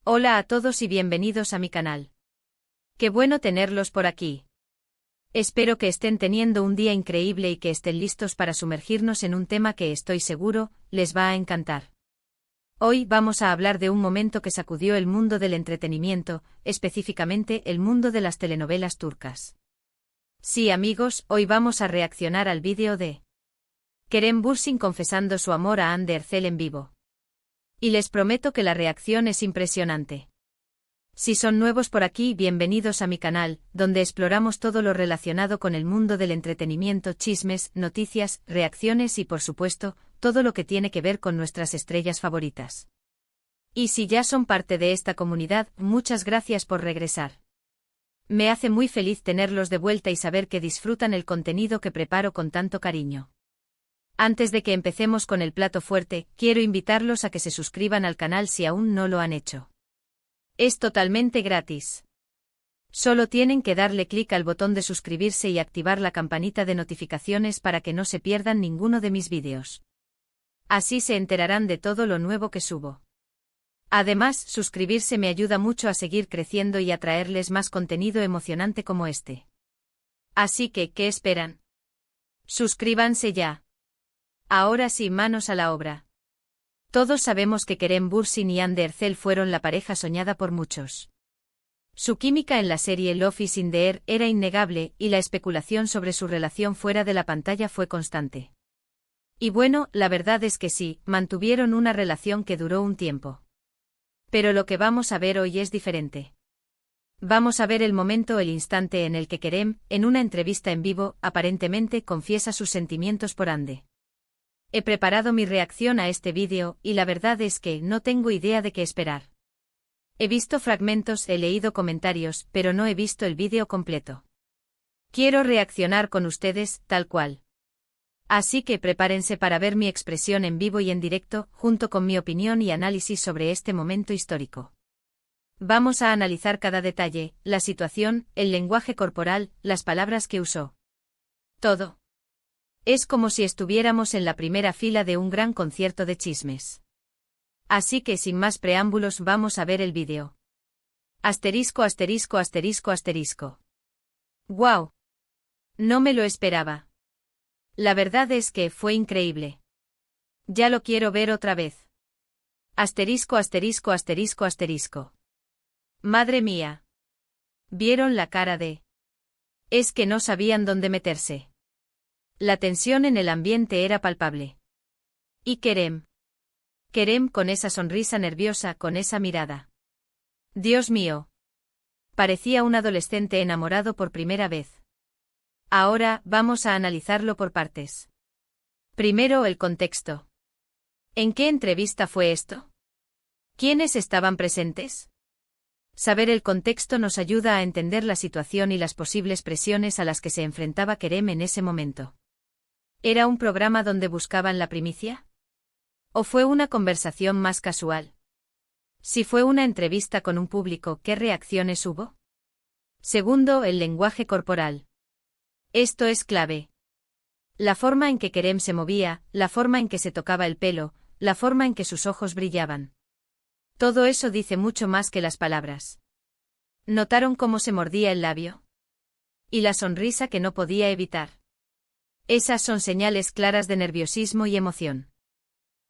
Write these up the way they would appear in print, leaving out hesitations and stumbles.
Hola a todos y bienvenidos a mi canal. Qué bueno tenerlos por aquí. Espero que estén teniendo un día increíble y que estén listos para sumergirnos en un tema que estoy seguro les va a encantar. Hoy vamos a hablar de un momento que sacudió el mundo del entretenimiento, específicamente el mundo de las telenovelas turcas. Sí, amigos, hoy vamos a reaccionar al vídeo de Kerem Bürsin confesando su amor a Hande Erçel en vivo. Y les prometo que la reacción es impresionante. Si son nuevos por aquí, bienvenidos a mi canal, donde exploramos todo lo relacionado con el mundo del entretenimiento, chismes, noticias, reacciones y, por supuesto, todo lo que tiene que ver con nuestras estrellas favoritas. Y si ya son parte de esta comunidad, muchas gracias por regresar. Me hace muy feliz tenerlos de vuelta y saber que disfrutan el contenido que preparo con tanto cariño. Antes de que empecemos con el plato fuerte, quiero invitarlos a que se suscriban al canal si aún no lo han hecho. Es totalmente gratis. Solo tienen que darle clic al botón de suscribirse y activar la campanita de notificaciones para que no se pierdan ninguno de mis vídeos. Así se enterarán de todo lo nuevo que subo. Además, suscribirse me ayuda mucho a seguir creciendo y a traerles más contenido emocionante como este. Así que, ¿qué esperan? Suscríbanse ya. Ahora sí, manos a la obra. Todos sabemos que Kerem Bürsin y Hande Erçel fueron la pareja soñada por muchos. Su química en la serie Love is in the Air era innegable y la especulación sobre su relación fuera de la pantalla fue constante. Y bueno, la verdad es que sí, mantuvieron una relación que duró un tiempo. Pero lo que vamos a ver hoy es diferente. Vamos a ver el momento, el instante en el que Kerem, en una entrevista en vivo, aparentemente confiesa sus sentimientos por Hande. He preparado mi reacción a este vídeo y la verdad es que no tengo idea de qué esperar. He visto fragmentos, he leído comentarios, pero no he visto el vídeo completo. Quiero reaccionar con ustedes, tal cual. Así que prepárense para ver mi expresión en vivo y en directo, junto con mi opinión y análisis sobre este momento histórico. Vamos a analizar cada detalle, la situación, el lenguaje corporal, las palabras que usó. Todo. Es como si estuviéramos en la primera fila de un gran concierto de chismes. Así que sin más preámbulos vamos a ver el vídeo. Asterisco, asterisco, asterisco, asterisco. ¡Guau! No me lo esperaba. La verdad es que fue increíble. Ya lo quiero ver otra vez. Asterisco, asterisco, asterisco, asterisco. Madre mía. ¿Vieron la cara de? Es que no sabían dónde meterse. La tensión en el ambiente era palpable. Y Kerem. Kerem con esa sonrisa nerviosa, con esa mirada. Dios mío. Parecía un adolescente enamorado por primera vez. Ahora, vamos a analizarlo por partes. Primero, el contexto. ¿En qué entrevista fue esto? ¿Quiénes estaban presentes? Saber el contexto nos ayuda a entender la situación y las posibles presiones a las que se enfrentaba Kerem en ese momento. ¿Era un programa donde buscaban la primicia? ¿O fue una conversación más casual? Si fue una entrevista con un público, ¿qué reacciones hubo? Segundo, el lenguaje corporal. Esto es clave. La forma en que Kerem se movía, la forma en que se tocaba el pelo, la forma en que sus ojos brillaban. Todo eso dice mucho más que las palabras. ¿Notaron cómo se mordía el labio? Y la sonrisa que no podía evitar. Esas son señales claras de nerviosismo y emoción.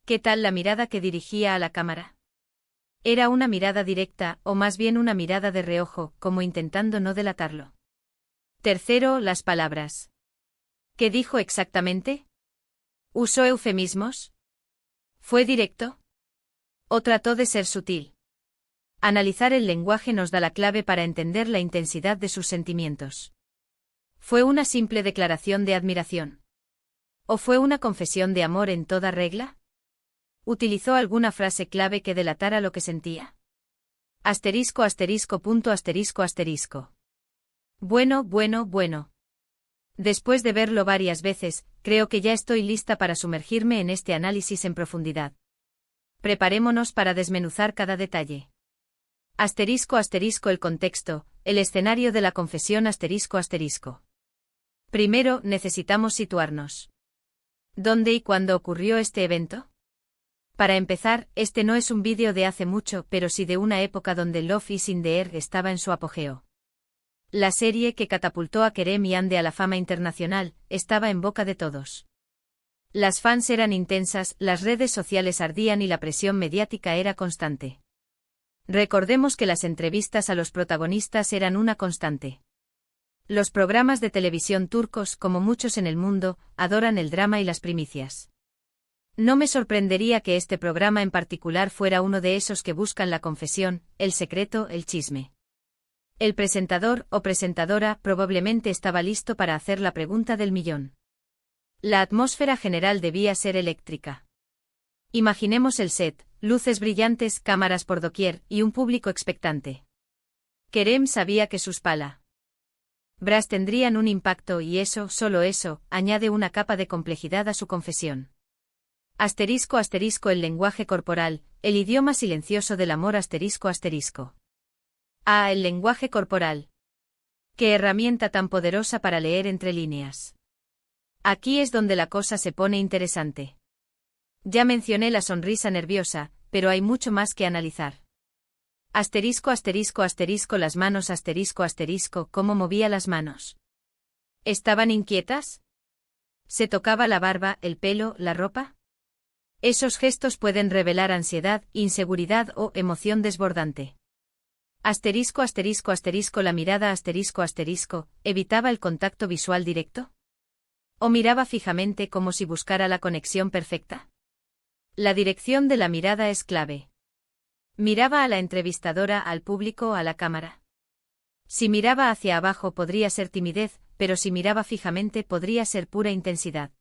¿Qué tal la mirada que dirigía a la cámara? Era una mirada directa, o más bien una mirada de reojo, como intentando no delatarlo. Tercero, las palabras. ¿Qué dijo exactamente? ¿Usó eufemismos? ¿Fue directo? ¿O trató de ser sutil? Analizar el lenguaje nos da la clave para entender la intensidad de sus sentimientos. ¿Fue una simple declaración de admiración? ¿O fue una confesión de amor en toda regla? ¿Utilizó alguna frase clave que delatara lo que sentía? Asterisco, asterisco, punto, asterisco, asterisco. Bueno. Después de verlo varias veces, creo que ya estoy lista para sumergirme en este análisis en profundidad. Preparémonos para desmenuzar cada detalle. Asterisco, asterisco, el contexto, el escenario de la confesión, asterisco, asterisco. Primero, necesitamos situarnos. ¿Dónde y cuándo ocurrió este evento? Para empezar, este no es un vídeo de hace mucho, pero sí de una época donde Love is in the Air estaba en su apogeo. La serie que catapultó a Kerem y Ande a la fama internacional, estaba en boca de todos. Las fans eran intensas, las redes sociales ardían y la presión mediática era constante. Recordemos que las entrevistas a los protagonistas eran una constante. Los programas de televisión turcos, como muchos en el mundo, adoran el drama y las primicias. No me sorprendería que este programa en particular fuera uno de esos que buscan la confesión, el secreto, el chisme. El presentador o presentadora probablemente estaba listo para hacer la pregunta del millón. La atmósfera general debía ser eléctrica. Imaginemos el set, luces brillantes, cámaras por doquier y un público expectante. Kerem sabía que sus palabras tendrían un impacto y eso, solo eso, añade una capa de complejidad a su confesión. Asterisco asterisco el lenguaje corporal, el idioma silencioso del amor asterisco asterisco. Ah, el lenguaje corporal. Qué herramienta tan poderosa para leer entre líneas. Aquí es donde la cosa se pone interesante. Ya mencioné la sonrisa nerviosa, pero hay mucho más que analizar. Asterisco asterisco asterisco las manos asterisco asterisco ¿cómo movía las manos? ¿Estaban inquietas? ¿Se tocaba la barba, el pelo, la ropa? Esos gestos pueden revelar ansiedad, inseguridad o emoción desbordante. Asterisco asterisco asterisco la mirada asterisco asterisco, ¿evitaba el contacto visual directo? ¿O miraba fijamente como si buscara la conexión perfecta? La dirección de la mirada es clave. ¿Miraba a la entrevistadora, al público, a la cámara? Si miraba hacia abajo podría ser timidez, pero si miraba fijamente podría ser pura intensidad.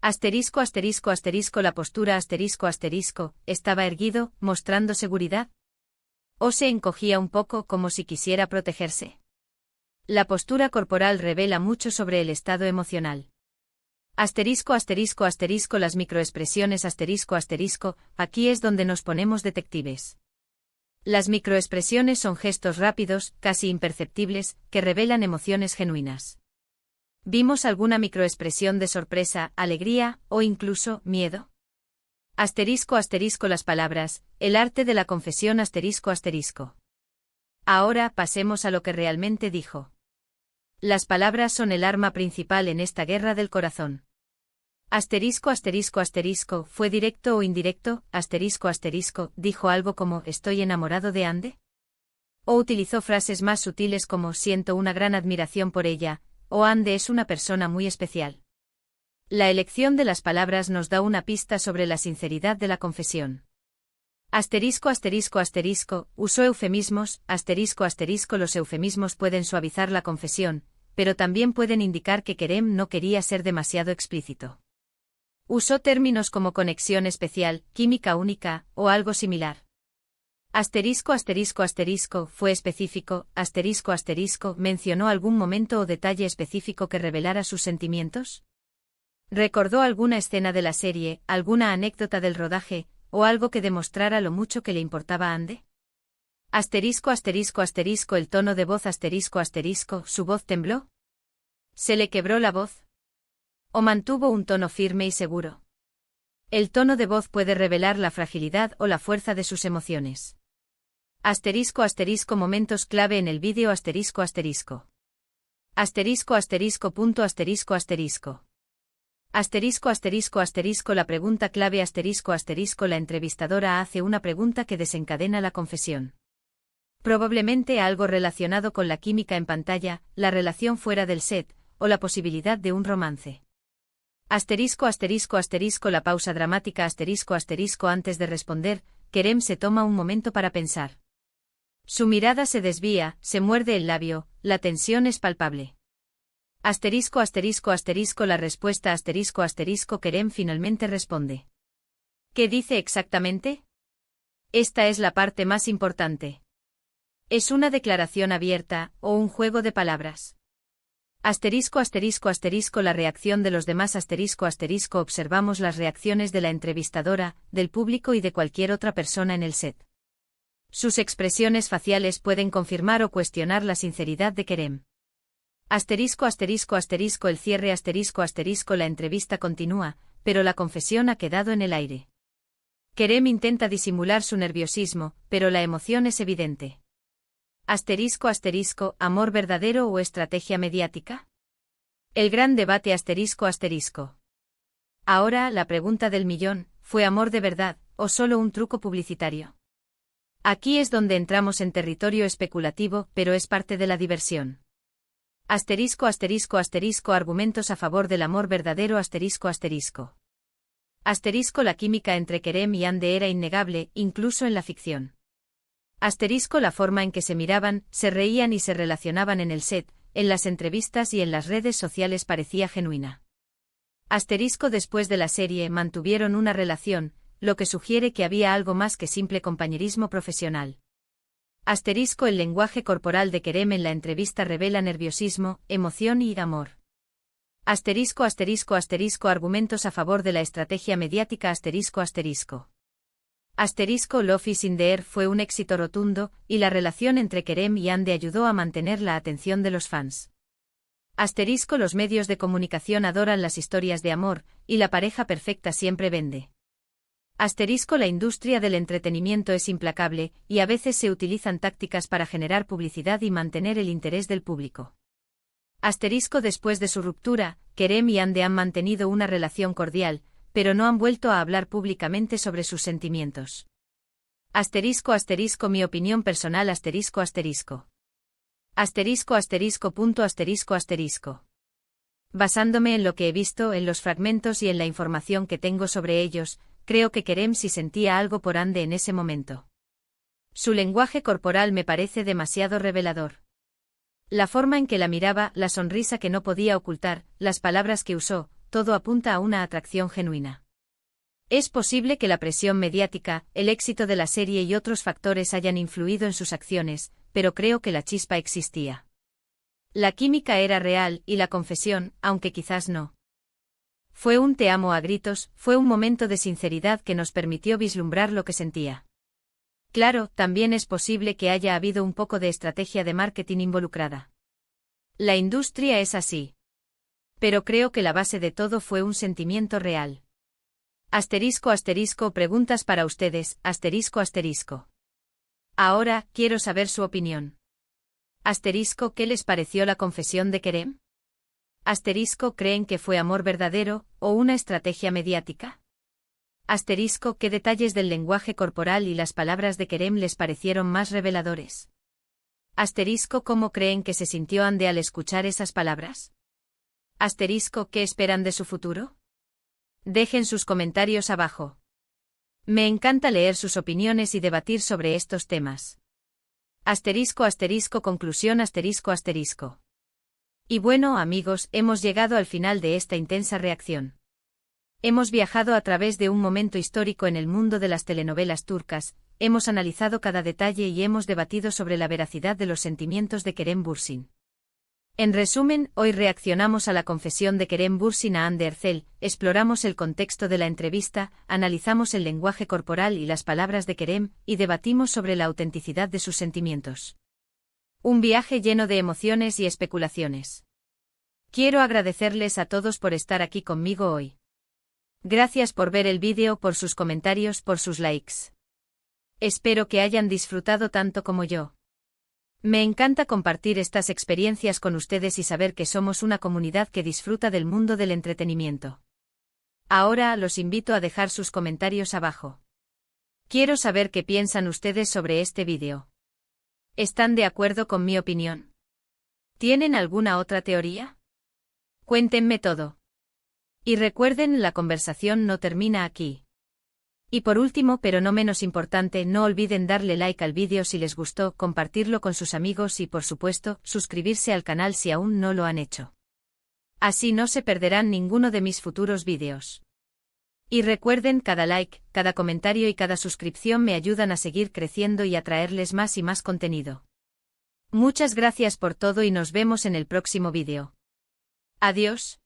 Asterisco asterisco asterisco la postura asterisco asterisco, ¿estaba erguido, mostrando seguridad? ¿O se encogía un poco como si quisiera protegerse? La postura corporal revela mucho sobre el estado emocional. Asterisco asterisco asterisco las microexpresiones asterisco asterisco, aquí es donde nos ponemos detectives. Las microexpresiones son gestos rápidos, casi imperceptibles, que revelan emociones genuinas. ¿Vimos alguna microexpresión de sorpresa, alegría, o incluso, miedo? Asterisco asterisco las palabras, el arte de la confesión asterisco asterisco. Ahora pasemos a lo que realmente dijo. Las palabras son el arma principal en esta guerra del corazón. Asterisco asterisco asterisco, ¿fue directo o indirecto? Asterisco asterisco, ¿dijo algo como «estoy enamorado de Ande»? ¿O utilizó frases más sutiles como «siento una gran admiración por ella» o «Ande es una persona muy especial»? La elección de las palabras nos da una pista sobre la sinceridad de la confesión. Asterisco asterisco asterisco, usó eufemismos, asterisco asterisco los eufemismos pueden suavizar la confesión, pero también pueden indicar que Kerem no quería ser demasiado explícito. Usó términos como conexión especial, química única, o algo similar. Asterisco asterisco asterisco, fue específico, asterisco asterisco, mencionó algún momento o detalle específico que revelara sus sentimientos. ¿Recordó alguna escena de la serie, alguna anécdota del rodaje, o algo que demostrara lo mucho que le importaba a Ande? Asterisco asterisco asterisco el tono de voz asterisco asterisco, ¿su voz tembló? ¿Se le quebró la voz? ¿O mantuvo un tono firme y seguro? El tono de voz puede revelar la fragilidad o la fuerza de sus emociones. Asterisco asterisco momentos clave en el vídeo asterisco asterisco. Asterisco asterisco punto asterisco asterisco. Asterisco asterisco asterisco la pregunta clave asterisco asterisco la entrevistadora hace una pregunta que desencadena la confesión. Probablemente algo relacionado con la química en pantalla, la relación fuera del set, o la posibilidad de un romance. Asterisco asterisco asterisco la pausa dramática asterisco asterisco antes de responder, Kerem se toma un momento para pensar. Su mirada se desvía, se muerde el labio, la tensión es palpable. Asterisco asterisco asterisco la respuesta asterisco asterisco Kerem finalmente responde. ¿Qué dice exactamente? Esta es la parte más importante. ¿Es una declaración abierta, o un juego de palabras? Asterisco asterisco asterisco la reacción de los demás asterisco asterisco observamos las reacciones de la entrevistadora, del público y de cualquier otra persona en el set. Sus expresiones faciales pueden confirmar o cuestionar la sinceridad de Kerem. Asterisco asterisco asterisco el cierre asterisco asterisco la entrevista continúa, pero la confesión ha quedado en el aire. Kerem intenta disimular su nerviosismo, pero la emoción es evidente. Asterisco asterisco, ¿amor verdadero o estrategia mediática? El gran debate asterisco asterisco. Ahora, la pregunta del millón, ¿fue amor de verdad, o solo un truco publicitario? Aquí es donde entramos en territorio especulativo, pero es parte de la diversión. Asterisco asterisco asterisco, argumentos a favor del amor verdadero asterisco asterisco. Asterisco, la química entre Kerem y Hande era innegable, incluso en la ficción. Asterisco, la forma en que se miraban, se reían y se relacionaban en el set, en las entrevistas y en las redes sociales parecía genuina. Asterisco, después de la serie mantuvieron una relación, lo que sugiere que había algo más que simple compañerismo profesional. Asterisco, el lenguaje corporal de Kerem en la entrevista revela nerviosismo, emoción y amor. Asterisco asterisco asterisco, argumentos a favor de la estrategia mediática asterisco asterisco. Asterisco, Love is in the Air fue un éxito rotundo, y la relación entre Kerem y Hande ayudó a mantener la atención de los fans. Asterisco, los medios de comunicación adoran las historias de amor, y la pareja perfecta siempre vende. Asterisco, la industria del entretenimiento es implacable, y a veces se utilizan tácticas para generar publicidad y mantener el interés del público. Asterisco, después de su ruptura, Kerem y Hande han mantenido una relación cordial, pero no han vuelto a hablar públicamente sobre sus sentimientos. Asterisco asterisco, mi opinión personal asterisco asterisco. Asterisco asterisco punto asterisco asterisco. Basándome en lo que he visto, en los fragmentos y en la información que tengo sobre ellos, creo que Kerem sí sentía algo por Hande en ese momento. Su lenguaje corporal me parece demasiado revelador. La forma en que la miraba, la sonrisa que no podía ocultar, las palabras que usó, todo apunta a una atracción genuina. Es posible que la presión mediática, el éxito de la serie y otros factores hayan influido en sus acciones, pero creo que la chispa existía. La química era real y la confesión, aunque quizás no. Fue un te amo a gritos, fue un momento de sinceridad que nos permitió vislumbrar lo que sentía. Claro, también es posible que haya habido un poco de estrategia de marketing involucrada. La industria es así. Pero creo que la base de todo fue un sentimiento real. Asterisco asterisco, preguntas para ustedes, asterisco asterisco. Ahora, quiero saber su opinión. Asterisco, ¿qué les pareció la confesión de Kerem? Asterisco, ¿creen que fue amor verdadero, o una estrategia mediática? Asterisco, ¿qué detalles del lenguaje corporal y las palabras de Kerem les parecieron más reveladores? Asterisco, ¿cómo creen que se sintió Hande al escuchar esas palabras? Asterisco, ¿qué esperan de su futuro? Dejen sus comentarios abajo. Me encanta leer sus opiniones y debatir sobre estos temas. Asterisco asterisco, conclusión asterisco asterisco. Y bueno, amigos, hemos llegado al final de esta intensa reacción. Hemos viajado a través de un momento histórico en el mundo de las telenovelas turcas, hemos analizado cada detalle y hemos debatido sobre la veracidad de los sentimientos de Kerem Bürsin. En resumen, hoy reaccionamos a la confesión de Kerem Bürsin a Hande Erçel, exploramos el contexto de la entrevista, analizamos el lenguaje corporal y las palabras de Kerem, y debatimos sobre la autenticidad de sus sentimientos. Un viaje lleno de emociones y especulaciones. Quiero agradecerles a todos por estar aquí conmigo hoy. Gracias por ver el vídeo, por sus comentarios, por sus likes. Espero que hayan disfrutado tanto como yo. Me encanta compartir estas experiencias con ustedes y saber que somos una comunidad que disfruta del mundo del entretenimiento. Ahora los invito a dejar sus comentarios abajo. Quiero saber qué piensan ustedes sobre este vídeo. ¿Están de acuerdo con mi opinión? ¿Tienen alguna otra teoría? Cuéntenme todo. Y recuerden, la conversación no termina aquí. Y por último, pero no menos importante, no olviden darle like al vídeo si les gustó, compartirlo con sus amigos y por supuesto, suscribirse al canal si aún no lo han hecho. Así no se perderán ninguno de mis futuros vídeos. Y recuerden, cada like, cada comentario y cada suscripción me ayudan a seguir creciendo y a traerles más y más contenido. Muchas gracias por todo y nos vemos en el próximo vídeo. Adiós.